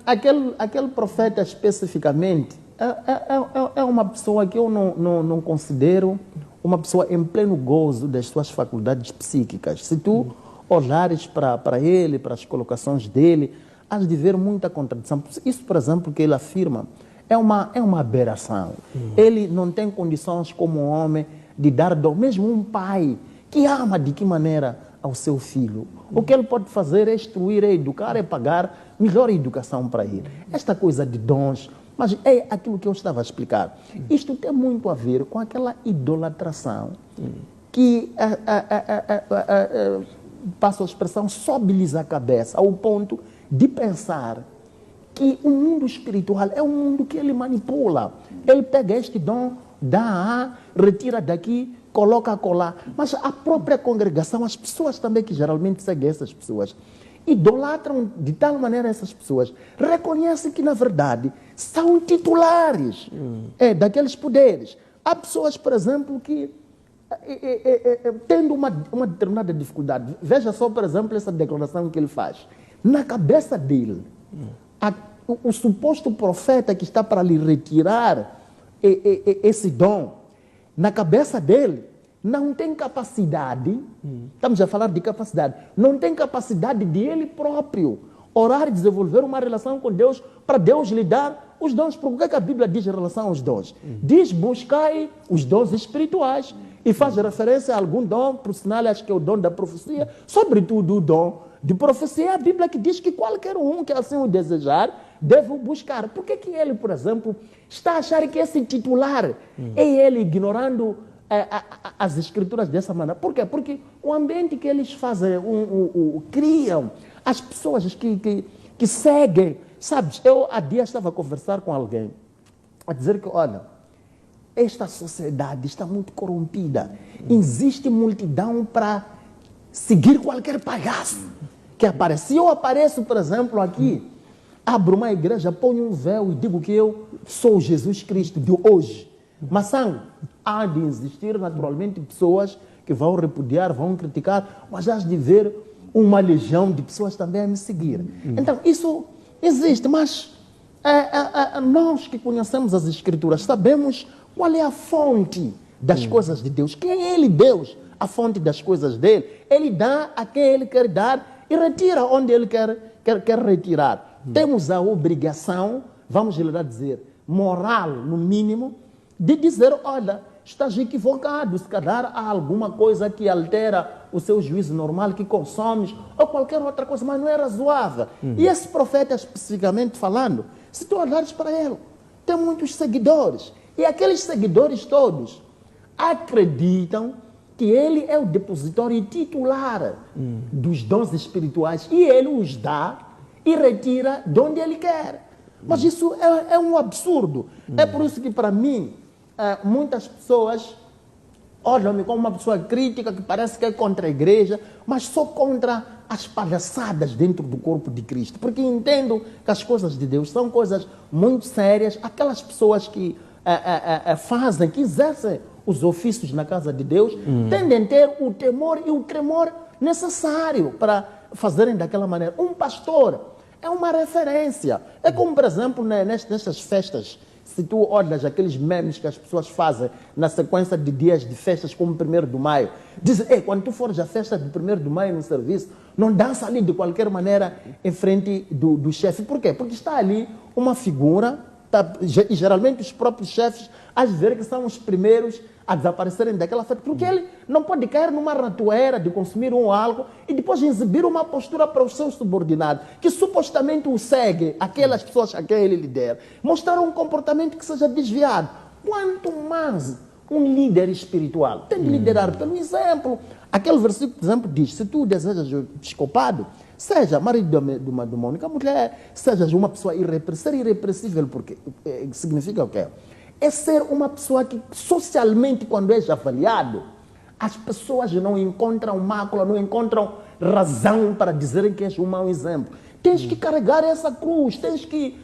Aquele profeta especificamente é uma pessoa que eu não considero uma pessoa em pleno gozo das suas faculdades psíquicas. Se tu olhares para ele, para as colocações dele, has de ver muita contradição. Isso, por exemplo, que ele afirma, é uma aberração. Ele não tem condições como homem de dar dom. Mesmo um pai que ama de que maneira ao seu filho. O que ele pode fazer é instruir, é educar, é pagar melhor educação para ele. Esta coisa de dons, mas é aquilo que eu estava a explicar. Isto tem muito a ver com aquela idolatração que, passo a expressão, sobe-lhes a cabeça ao ponto de pensar que o mundo espiritual é um mundo que ele manipula. Ele pega este dom, dá, retira daqui, coloca a colar. Mas a própria congregação, as pessoas também que geralmente seguem essas pessoas, idolatram de tal maneira essas pessoas, reconhecem que, na verdade, são titulares daqueles poderes. Há pessoas, por exemplo, que, tendo uma determinada dificuldade, veja só, por exemplo, essa declaração que ele faz. Na cabeça dele, o suposto profeta que está para lhe retirar esse dom, na cabeça dele, não tem capacidade, estamos a falar de capacidade, não tem capacidade de ele próprio orar e desenvolver uma relação com Deus para Deus lhe dar os dons. Por que a Bíblia diz em relação aos dons? Diz, buscai os dons espirituais e faz referência a algum dom, por sinal, acho que é o dom da profecia, sobretudo o dom de profecia. É a Bíblia que diz que qualquer um que assim o desejar deve o buscar. Por que ele, por exemplo, está a achar que esse titular é ele ignorando as escrituras dessa maneira? Por quê? Porque o ambiente que eles fazem, criam, as pessoas que seguem, sabes? Eu há dias estava a conversar com alguém, a dizer que, olha, esta sociedade está muito corrompida. Existe multidão para seguir qualquer palhaço que aparece. Se eu apareço, por exemplo, aqui, abro uma igreja, ponho um véu e digo que eu sou Jesus Cristo de hoje. Mas há de existir naturalmente pessoas que vão repudiar, vão criticar, mas há de ver uma legião de pessoas também a me seguir. Então, isso existe, mas nós que conhecemos as Escrituras sabemos qual é a fonte das coisas de Deus. Quem é Ele, Deus? A fonte das coisas dele. Ele dá a quem Ele quer dar e retira onde Ele quer retirar. Temos a obrigação, vamos lhe dizer, moral, no mínimo, de dizer, olha, estás equivocado, se calhar há alguma coisa que altera o seu juízo normal, que consomes, ou qualquer outra coisa, mas não é razoável. E esse profeta, especificamente falando, se tu olhares para ele, tem muitos seguidores. E aqueles seguidores todos acreditam que ele é o depositório titular dos dons espirituais. E ele os dá e retira de onde ele quer. Mas isso é um absurdo. É por isso que, para mim, muitas pessoas olham-me como uma pessoa crítica, que parece que é contra a igreja, mas só contra as palhaçadas dentro do corpo de Cristo. Porque entendo que as coisas de Deus são coisas muito sérias. Aquelas pessoas que fazem, que exercem os ofícios na casa de Deus, tendem a ter o temor e o tremor necessário para fazerem daquela maneira. Um pastor é uma referência. É como, por exemplo, nestas festas, se tu olhas aqueles memes que as pessoas fazem na sequência de dias de festas como o 1º de maio, dizem, quando tu fores à festa do 1º de maio no serviço, não dança ali de qualquer maneira em frente do chefe. Por quê? Porque está ali uma figura, e geralmente os próprios chefes, às vezes que são os primeiros a desaparecerem daquela festa, porque ele não pode cair numa ratoeira de consumir um álcool e depois exibir uma postura para os seus subordinados, que supostamente o seguem, aquelas pessoas a quem ele lidera, mostrar um comportamento que seja desviado. Quanto mais um líder espiritual tem de liderar pelo exemplo. Aquele versículo, por exemplo, diz, se tu desejas o episcopado, seja marido de uma única mulher, sejas uma pessoa irrepressível, porque significa o quê? É ser uma pessoa que socialmente, quando és avaliado, as pessoas não encontram mácula, não encontram razão para dizerem que és um mau exemplo. Tens que carregar essa cruz, tens que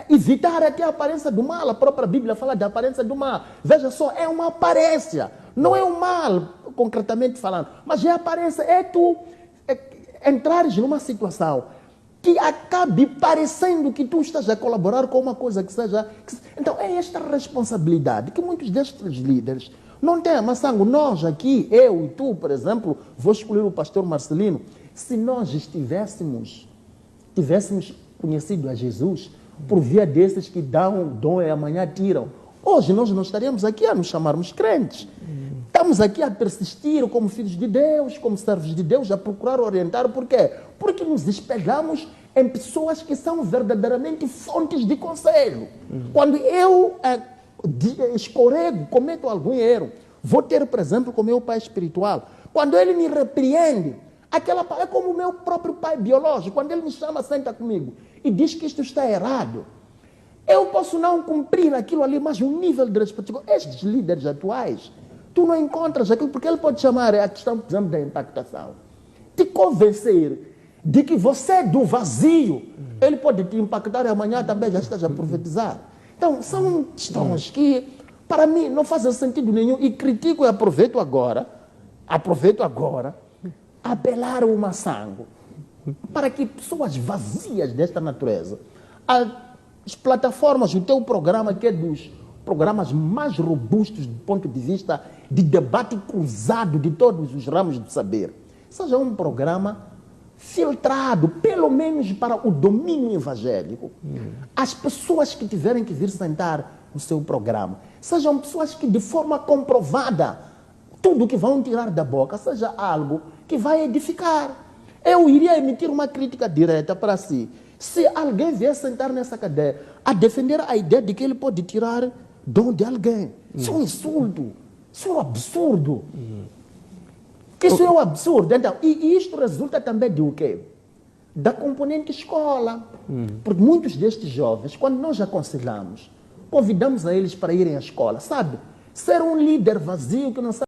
evitar até a aparência do mal. A própria Bíblia fala da aparência do mal. Veja só, é uma aparência, não é o mal, concretamente falando, mas é a aparência, é tu entrares numa situação que acabe parecendo que tu estás a colaborar com uma coisa que seja... Então, é esta responsabilidade que muitos destes líderes não têm. Mas, Sango, nós aqui, eu e tu, por exemplo, vou escolher o pastor Marcelino, se nós tivéssemos conhecido a Jesus por via desses que dão dom e amanhã tiram, hoje nós não estaríamos aqui a nos chamarmos crentes. Estamos aqui a persistir como filhos de Deus, como servos de Deus, a procurar orientar. Por quê? Porque nos espelhamos em pessoas que são verdadeiramente fontes de conselho. Quando eu escorrego, cometo algum erro, vou ter, por exemplo, com o meu pai espiritual. Quando ele me repreende, é como o meu próprio pai biológico. Quando ele me chama, senta comigo e diz que isto está errado, eu posso não cumprir aquilo ali, mas o nível de respeito. Estes líderes atuais, tu não encontras aquilo, porque ele pode chamar a questão, por exemplo, da impactação. Te convencer de que você é do vazio, ele pode te impactar e amanhã também já estás a profetizar. Então, são questões que, para mim, não fazem sentido nenhum e critico e aproveito agora, apelar uma sangue para que pessoas vazias desta natureza, as plataformas, o teu programa, que é dos programas mais robustos do ponto de vista de debate cruzado de todos os ramos do saber, seja um programa filtrado, pelo menos para o domínio evangélico. As pessoas que tiverem que vir sentar no seu programa sejam pessoas que, de forma comprovada, tudo que vão tirar da boca seja algo que vai edificar. Eu iria emitir uma crítica direta para si. Se alguém vier sentar nessa cadeira a defender a ideia de que ele pode tirar dom de alguém, isso é um insulto, isso é um absurdo. Isso é um absurdo. Então, e isto resulta também de o quê? Da componente escola. Porque muitos destes jovens, quando nós aconselhamos, convidamos a eles para irem à escola, sabe? Ser um líder vazio que não sabe